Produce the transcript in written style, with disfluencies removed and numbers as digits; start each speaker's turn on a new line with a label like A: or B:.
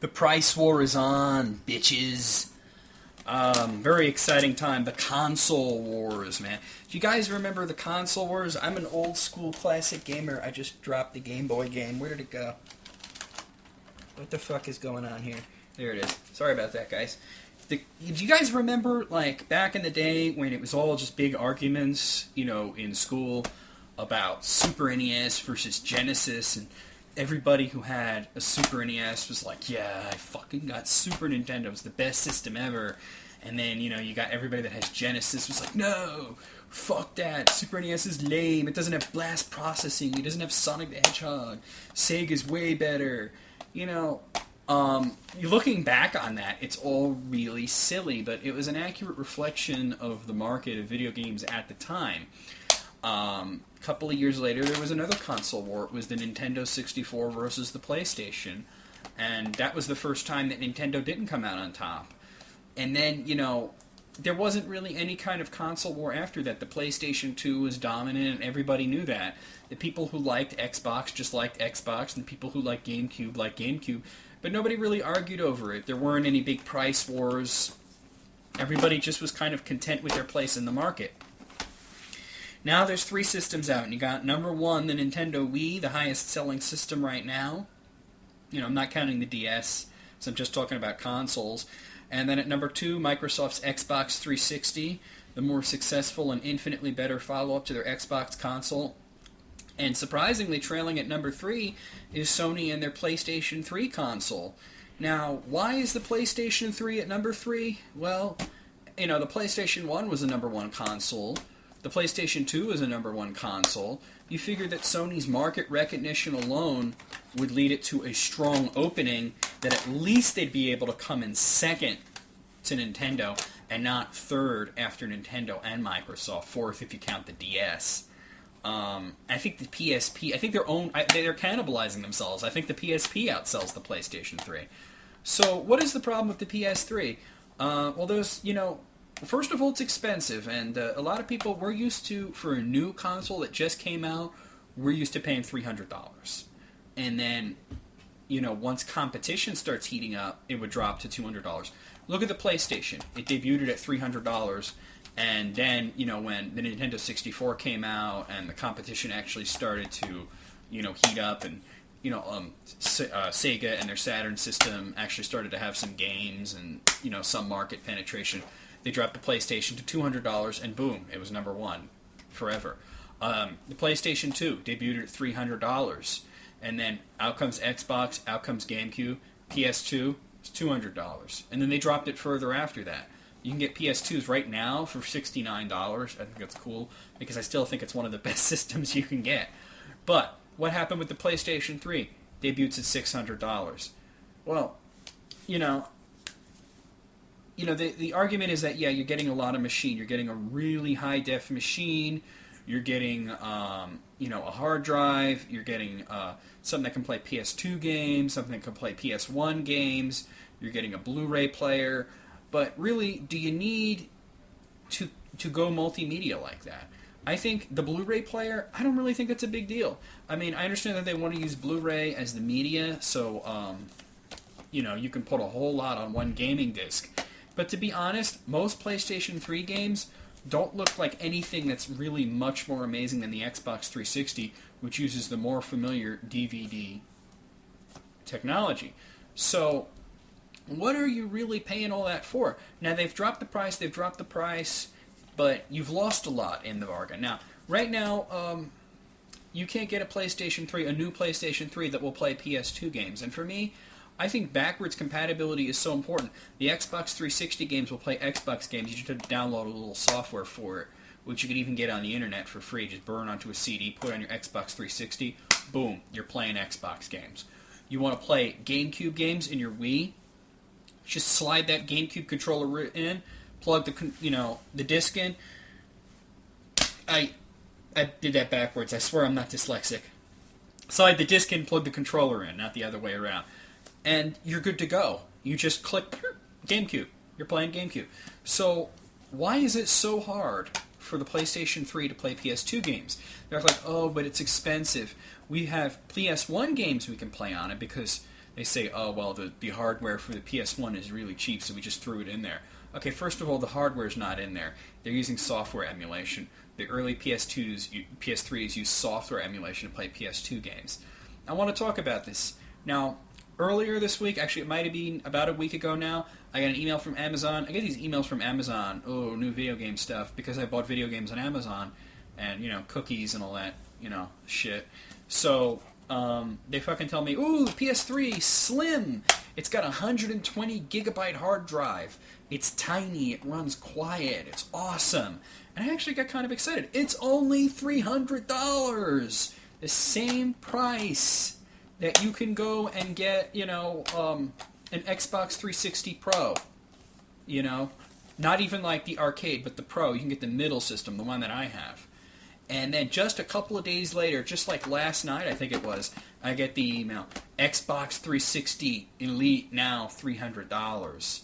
A: The price war is on, bitches. Very exciting time. The console wars, man. Do you guys remember the console wars? I'm an old school classic gamer. I just dropped the Game Boy game. Where did it go? What the fuck is going on here? There it is. Sorry about that, guys. Do you guys remember, like, back in the day when it was all just big arguments, in school about Super NES versus Genesis, and everybody who had a Super NES was like, yeah, I fucking got Super Nintendo. It was the best system ever. And then, you got everybody that has Genesis was like, no, fuck that. Super NES is lame. It doesn't have blast processing. It doesn't have Sonic the Hedgehog. Sega's way better. Looking back on that, it's all really silly, but it was an accurate reflection of the market of video games at the time. A couple of years later, there was another console war. It was the Nintendo 64 versus the PlayStation, and that was the first time that Nintendo didn't come out on top. And then, there wasn't really any kind of console war after that. The PlayStation 2 was dominant, and everybody knew that. The people who liked Xbox just liked Xbox, and the people who liked GameCube liked GameCube. But nobody really argued over it. There weren't any big price wars. Everybody just was kind of content with their place in the market. Now there's 3 systems out, and you got number 1, the Nintendo Wii, the highest selling system right now. I'm not counting the DS, so I'm just talking about consoles. And then at number 2, Microsoft's Xbox 360, the more successful and infinitely better follow-up to their Xbox console. And surprisingly, trailing at number 3 is Sony and their PlayStation 3 console. Now, why is the PlayStation 3 at number 3? Well, the PlayStation 1 was a number 1 console. The PlayStation 2 is a number 1 console. You figure that Sony's market recognition alone would lead it to a strong opening that at least they'd be able to come in second to Nintendo and not third after Nintendo and Microsoft, fourth if you count the DS. I think the PSP, they're cannibalizing themselves. I think the PSP outsells the PlayStation 3. So what is the problem with the PS3? First of all, it's expensive, and a lot of people, we're used to, for a new console that just came out, we're used to paying $300. And then, once competition starts heating up, it would drop to $200. Look at the PlayStation. It debuted at $300, and then, when the Nintendo 64 came out and the competition actually started to, heat up, and, Sega and their Saturn system actually started to have some games and, some market penetration, they dropped the PlayStation to $200, and boom, it was number 1 forever. The PlayStation 2 debuted at $300, and then out comes Xbox, out comes GameCube, PS2 is $200, and then they dropped it further after that. You can get PS2s right now for $69. I think that's cool, because I still think it's one of the best systems you can get. But what happened with the PlayStation 3? Debuts at $600. Well, the argument is that, you're getting a lot of machine. You're getting a really high-def machine. You're getting, a hard drive. You're getting something that can play PS2 games, something that can play PS1 games. You're getting a Blu-ray player. But really, do you need to go multimedia like that? I think the Blu-ray player, I don't really think it's a big deal. I mean, I understand that they want to use Blu-ray as the media, so, you can put a whole lot on one gaming disc. But to be honest, most PlayStation 3 games don't look like anything that's really much more amazing than the Xbox 360, which uses the more familiar DVD technology. So, what are you really paying all that for? Now, they've dropped the price, but you've lost a lot in the bargain. Now, right now, you can't get a new PlayStation 3 that will play PS2 games. And for me, I think backwards compatibility is so important. The Xbox 360 games will play Xbox games. You just have to download a little software for it, which you can even get on the internet for free. Just burn onto a CD, put it on your Xbox 360, boom, you're playing Xbox games. You want to play GameCube games in your Wii? Just slide that GameCube controller in, plug the disc in. I did that backwards. I swear I'm not dyslexic. Slide the disc in, plug the controller in, not the other way around. And you're good to go. You just click GameCube. You're playing GameCube. So why is it so hard for the PlayStation 3 to play PS2 games? They're like, oh, but it's expensive. We have PS1 games we can play on it because they say, oh, well, the hardware for the PS1 is really cheap, so we just threw it in there. Okay, first of all, the hardware's not in there. They're using software emulation. The early PS3s use software emulation to play PS2 games. I want to talk about this. Now, earlier this week, actually it might have been about a week ago now, I got an email from Amazon. I get these emails from Amazon, new video game stuff, because I bought video games on Amazon, and, cookies and all that, shit. So, they fucking tell me, PS3, slim! It's got a 120 gigabyte hard drive. It's tiny, it runs quiet, it's awesome. And I actually got kind of excited. It's only $300! The same price that you can go and get, an Xbox 360 Pro. Not even like the arcade, but the Pro. You can get the middle system, the one that I have. And then just a couple of days later, just like last night, I think it was, I get the email, Xbox 360 Elite now $300.